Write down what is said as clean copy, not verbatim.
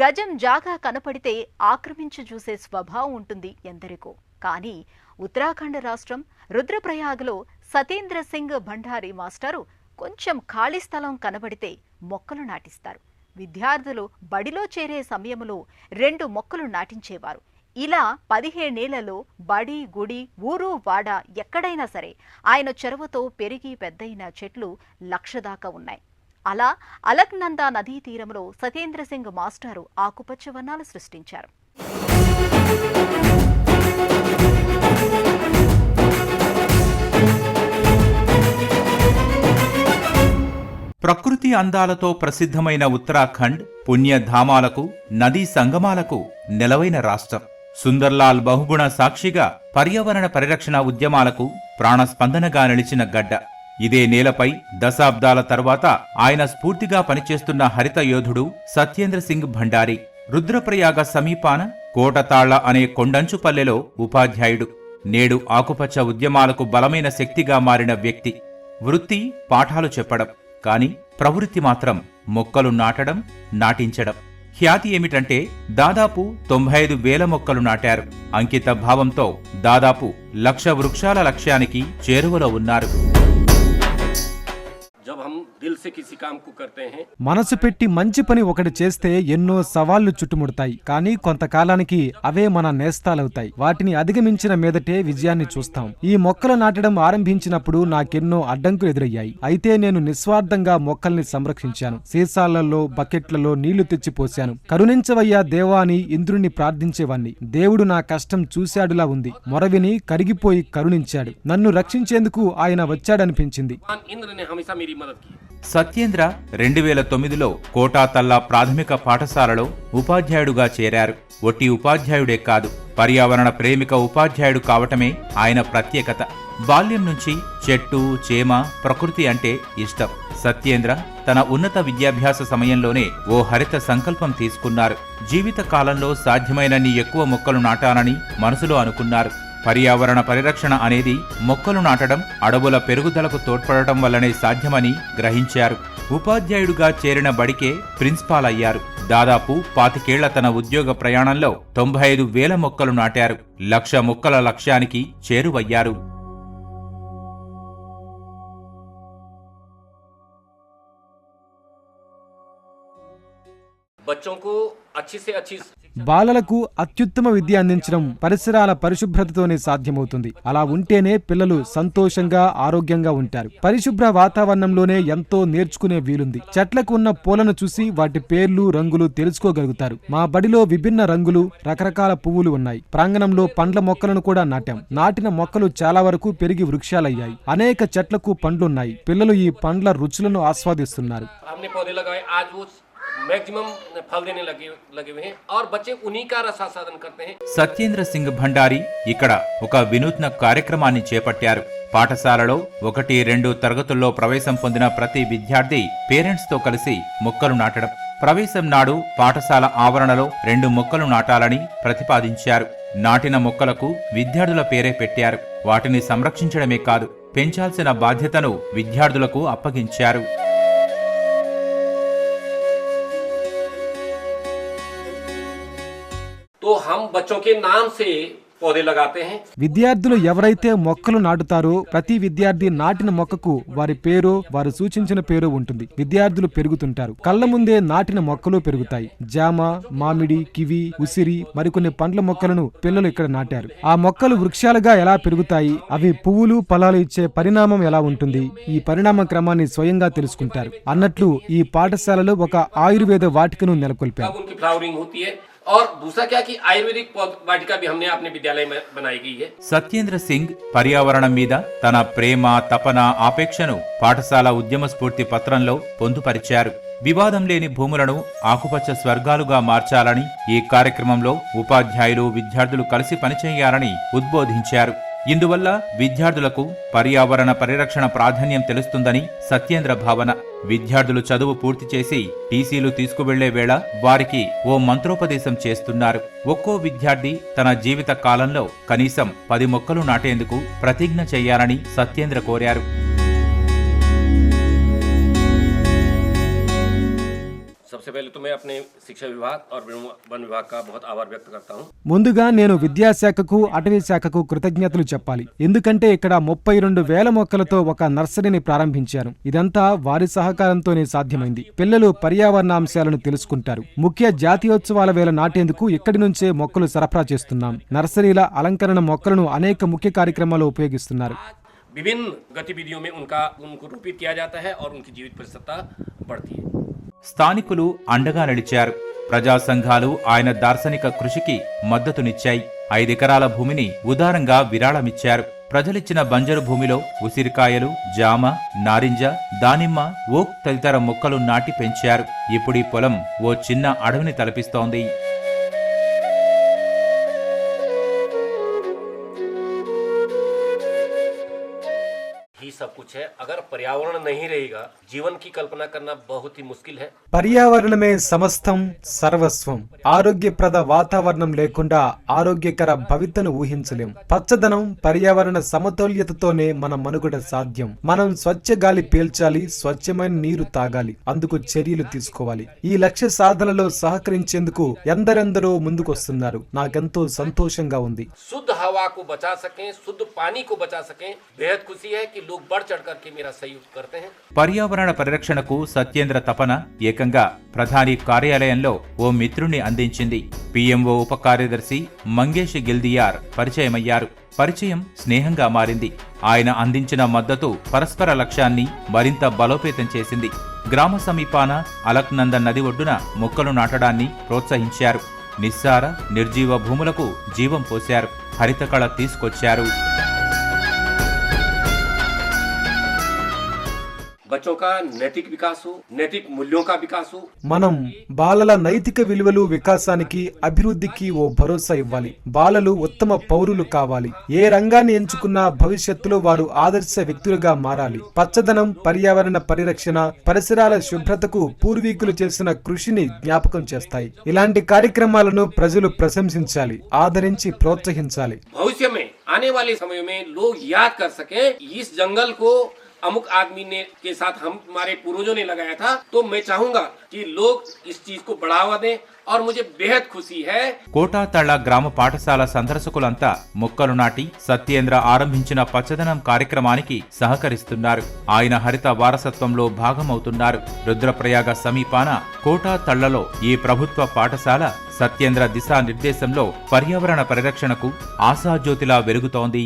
గజం జాగా కనపడితే ఆక్రమించి చూసే స్వభావం ఉంటుంది ఎందరికో. కానీ ఉత్తరాఖండ్ రాష్ట్రం రుద్రప్రయాగ్లో సతేంద్ర సింగ్ భండారీ మాస్టారు కొంచెం ఖాళీ స్థలం కనబడితే మొక్కలు నాటిస్తారు. విద్యార్థులు బడిలో చేరే సమయంలో 2 మొక్కలు నాటించేవారు. ఇలా 17 ఏళ్లలో బడి, గుడి, ఊరు, వాడ ఎక్కడైనా సరే ఆయన చొరవతో పెరిగి పెద్దయిన చెట్లు 1,00,000 దాకా ఉన్నాయి. అలా అలక్నందా నదీ తీరంలో సతేంద్ర సింగ్ మాస్టారు ఆకుపచ్చ వనాలు సృష్టించారు. ప్రకృతి అందాలతో ప్రసిద్ధమైన ఉత్తరాఖండ్ పుణ్యధామాలకు, నదీ సంగమాలకు నెలవైన రాష్ట్రం. సుందర్లాల్ బహుగుణ సాక్షిగా పర్యావరణ పరిరక్షణ ఉద్యమాలకు ప్రాణస్పందనగా నిలిచిన గడ్డ. ఇదే నేలపై దశాబ్దాల తర్వాత ఆయన స్ఫూర్తిగా పనిచేస్తున్న హరిత యోధుడు సత్యేంద్ర సింగ్ భండారీ. రుద్రప్రయాగ సమీపాన కోటతాళ్ల అనే కొండంచుపల్లెలో ఉపాధ్యాయుడు. నేడు ఆకుపచ్చ ఉద్యమాలకు బలమైన శక్తిగా మారిన వ్యక్తి. వృత్తి పాఠాలు చెప్పడం, కాని ప్రవృత్తి మాత్రం మొక్కలు నాటడం, నాటించడం. ఖ్యాతి ఏమిటంటే దాదాపు 95,000 మొక్కలు నాటారు. అంకిత భావంతో దాదాపు 1,00,000 వృక్షాల లక్ష్యానికి చేరువలో ఉన్నారు. మనసు పెట్టి మంచి పని ఒకటి చేస్తే ఎన్నో సవాళ్లు చుట్టుముడతాయి. కానీ కొంతకాలానికి అవే మన నేస్తాలవుతాయి. వాటిని అధిగమించిన మీదటే విజయాన్ని చూస్తాం. ఈ మొక్కలు నాటడం ఆరంభించినప్పుడు నాకెన్నో అడ్డంకులు ఎదురయ్యాయి. అయితే నేను నిస్వార్థంగా మొక్కల్ని సంరక్షించాను. సీసాలలో, బకెట్లలో నీళ్లు తెచ్చిపోశాను. కరుణించవయ్యా దేవా అని ఇంద్రుణ్ణి ప్రార్థించేవాణ్ణి. దేవుడు నా కష్టం చూశాడులా ఉంది. మొరవిని కరిగిపోయి కరుణించాడు. నన్ను రక్షించేందుకు ఆయన వచ్చాడనిపించింది. సత్యేంద్ర 2009లో కోటాతల్లా ప్రాథమిక పాఠశాలలో ఉపాధ్యాయుడుగా చేరారు. ఒట్టి ఉపాధ్యాయుడే కాదు, పర్యావరణ ప్రేమిక ఉపాధ్యాయుడు కావటమే ఆయన ప్రత్యేకత. బాల్యం నుంచి చెట్టు, చేమ, ప్రకృతి అంటే ఇష్టం. సత్యేంద్ర తన ఉన్నత విద్యాభ్యాస సమయంలోనే ఓ హరిత సంకల్పం తీసుకున్నారు. జీవిత కాలంలో సాధ్యమైనన్ని ఎక్కువ మొక్కలు నాటానని మనసులో అనుకున్నారు. పర్యావరణ పరిరక్షణ అనేది మొక్కలు నాటడం, అడవుల పెరుగుదలకు తోడ్పడటం వల్లనే సాధ్యమని గ్రహించారు. ఉపాధ్యాయుడుగా చేరిన బడికే ప్రిన్సిపాల్ అయ్యారు. దాదాపు 25 ఏళ్ల తన ఉద్యోగ ప్రయాణంలో 95,000 మొక్కలు నాటారు. 1,00,000 మొక్కల లక్ష్యానికి చేరువయ్యారు. బాలలకు అత్యుత్తమ విద్య అందించడం పరిసరాల పరిశుభ్రతతోనే సాధ్యమవుతుంది. అలా ఉంటేనే పిల్లలు సంతోషంగా, ఆరోగ్యంగా ఉంటారు. పరిశుభ్ర వాతావరణంలోనే ఎంతో నేర్చుకునే వీలుంది. చెట్లకు ఉన్న పూలను చూసి వాటి పేర్లు, రంగులు తెలుసుకోగలుగుతారు. మా బడిలో విభిన్న రంగులు, రకరకాల పువ్వులు ఉన్నాయి. ప్రాంగణంలో పండ్ల మొక్కలను కూడా నాటాం. నాటిన మొక్కలు చాలా వరకు పెరిగి వృక్షాలయ్యాయి. అనేక చెట్లకు పండ్లున్నాయి. పిల్లలు ఈ పండ్ల రుచులను ఆస్వాదిస్తున్నారు. సత్యేంద్ర సింగ్ భండారీ ఇక్కడ ఒక వినూత్న కార్యక్రమాన్ని చేపట్టారు. పాఠశాలలో 1-2 తరగతుల్లో ప్రవేశం పొందిన ప్రతి విద్యార్థి పేరెంట్స్ తో కలిసి మొక్కలు నాటడం. ప్రవేశం నాడు పాఠశాల ఆవరణలో 2 మొక్కలు నాటాలని ప్రతిపాదించారు. నాటిన మొక్కలకు విద్యార్థుల పేరే పెట్టారు. వాటిని సంరక్షించడమే కాదు, పెంచాల్సిన బాధ్యతను విద్యార్థులకు అప్పగించారు. तो हम बच्चों के नाम से पौधे लगाते हैं. విద్యార్థులు ఎవరైతే మొక్కలు నాటుతారో ప్రతి విద్యార్థి నాటిన మొక్కకు వారి పేరు, వారు సూచించిన పేరు ఉంటుంది. విద్యార్థులు పెరుగుతుంటారు. కళ్ళ ముందే నాటిన మొక్కలు పెరుగుతాయి. జామ, మామిడి, కివి, ఉసిరి, మరికొన్ని పండ్ల మొక్కలను పిల్లలు ఇక్కడ నాటారు. ఆ మొక్కలు వృక్షాలుగా ఎలా పెరుగుతాయి, అవి పువ్వులు, ఫలాలు ఇచ్చే పరిణామం ఎలా ఉంటుంది, ఈ పరిణామ క్రమాన్ని స్వయంగా తెలుసుకుంటారు. అన్నట్లు ఈ పాఠశాలలో ఒక ఆయుర్వేద వాటికను నెలకొల్పారు. और दूसरा क्या कि आयुर्वेदिक वाटिका भी हमने अपने विद्यालय में बनाई गई है. సత్యేంద్ర సింగ్ పర్యావరణం మీద తన ప్రేమ, తపన, ఆపేక్షను పాఠశాల ఉద్యమ స్ఫూర్తి పత్రంలో పొందుపరిచారు. వివాదం లేని భూములను ఆకుపచ్చ స్వర్గాలుగా మార్చాలని ఈ కార్యక్రమంలో ఉపాధ్యాయులు, విద్యార్థులు కలిసి పనిచేయాలని ఉద్బోధించారు. ఇందువల్ల విద్యార్థులకు పర్యావరణ పరిరక్షణ ప్రాధాన్యం తెలుస్తుందని సత్యేంద్ర భావన. విద్యార్థులు చదువు పూర్తి చేసి టీసీలు తీసుకువెళ్లే వేళ వారికి ఓ మంత్రోపదేశం చేస్తున్నారు. ఒక్కో విద్యార్థి తన జీవిత కాలంలో కనీసం 10 మొక్కలు నాటేందుకు ప్రతిజ్ఞ చేయాలని సత్యేంద్ర కోరారు. सबसे पहले तो मैं अपने शिक्षा विभाग और वन विभाग का बहुत आभार व्यक्त करता हूँ। ముందుగా నేను విద్యాశాఖకు అటవీ శాఖకు కృతజ్ఞతలు చెప్పాలి. ఎందుకంటే ఇక్కడ 32,000 మొక్కలతో ఒక నర్సరీని ప్రారంభించారు. ఇదంతా వారి సహకారంతోనే సాధ్యమైంది. పిల్లలు పర్యావరణాంశాలను తెలుసుకుంటారు. ముఖ్య జాతీయోత్సవాల వేళ నాటేందుకు ఇక్కడి నుంచే మొక్కలు సరఫరా చేస్తున్నాం. నర్సరీల అలంకరణ మొక్కలను అనేక ముఖ్య కార్యక్రమాల్లో ఉపయోగిస్తున్నారు. विभिन्न गतिविधियों में उनको रोपित किया जाता है और उनकी जीवित प्रतिशतता बढ़ती है। స్థానికులు అండగా నిలిచారు. ప్రజా సంఘాలు ఆయన దార్శనిక కృషికి మద్దతునిచ్చాయి. 5 ఎకరాల భూమిని ఉదారంగా విరాళమిచ్చారు. ప్రజలిచ్చిన బంజరు భూమిలో ఉసిరికాయలు, జామ, నారింజ, దానిమ్మ, ఓక్ తదితర మొక్కలు నాటి పెంచారు. ఇప్పుడీ పొలం ఓ చిన్న అడవిని తలపిస్తోంది. ही सब कुछ है। अगर पर्यावरण नहीं रहेगा, जीवन की कल्पना करना बहुत ही मुश्किल है। పర్యావరణమే సమస్తం సర్వస్వం. ఆరోగ్యప్రద వాతావరణం లేకుండా ఆరోగ్యకర భవితను ఊహించలేం. పచ్చదనం, పర్యావరణ సమతౌల్యతతోనే మన మనుగడ సాధ్యం. మనం స్వచ్ఛ గాలి పీల్చాలి, స్వచ్ఛమైన నీరు తాగాలి. అందుకు చర్యలు తీసుకోవాలి. ఈ లక్ష్య సాధనలో సహకరించేందుకు ఎందరెందరో ముందుకొస్తున్నారు. నాకెంతో సంతోషంగా ఉంది. शुद्ध हवा को बचा सकें, शुद्ध पानी को बचा सकें, बेहद खुशी है कि लोग बढ़ चढ़ करके मेरा सहयोग करते हैं। పర్యావరణ పరిరక్షణకు సత్యేంద్ర తపన ఏకంగా ప్రధాని కార్యాలయంలో ఓ మిత్రుని అందించింది. పిఎంఓ ఉప కార్యదర్శి మంగేష్ గిల్దియార్ పరిచయమయ్యారు. పరిచయం స్నేహంగా మారింది. ఆయన అందించిన మద్దతు పరస్పర లక్ష్యాన్ని మరింత బలోపేతం చేసింది. గ్రామ సమీపాన అలక్నంద నది ఒడ్డున మొక్కలు నాటడాన్ని ప్రోత్సహించారు. నిస్సార నిర్జీవ భూములకు జీవం పోశారు. హరితకళ తీసుకొచ్చారు. बच्चों का नैतिक विकास हो, नैतिक मूल्यों का विकास हो। మనం బాలల నైతిక విలువలు వికాసానికి, అభివృద్ధికి ఓ భరోసా ఇవ్వాలి. బాలలు ఉత్తమ పౌరులు కావాలి. ఏ రంగాన్ని ఎంచుకున్నా భవిష్యత్తులో వారు ఆదర్శ వ్యక్తులుగా మారాలి. పచ్చదనం, పర్యావరణ పరిరక్షణ, పరిసరాల శుభ్రతకు పూర్వీకులు చేసిన కృషిని జ్ఞాపకం చేస్తాయి. ఇలాంటి కార్యక్రమాలను ప్రజలు ప్రశంసించాలి, ఆదరించి ప్రోత్సహించాలి. भविष्य में आने वाले समय में लोग याद कर सके इस जंगल को अमुक आदमी ने के साथ हमारे पूर्वजों ने लगाया था। तो मैं चाहूंगा कि लोग इस चीज को बढ़ावा दें और मुझे बेहद खुशी है। కోటాతళ్ళ గ్రామ పాఠశాల సందర్శకులంతా మొక్కలు నాటి సత్యేంద్ర ఆరంభించిన పచ్చదనం కార్యక్రమానికి సహకరిస్తున్నారు. ఆయన హరిత వారసత్వంలో భాగమవుతున్నారు. రుద్రప్రయాగ సమీపాన కోటాతళ్లలో ఈ ప్రభుత్వ పాఠశాల సత్యేంద్ర దిశానిర్దేశంలో పర్యావరణ పరిరక్షణకు ఆశాజ్యోతిలా వెలుగుతోంది.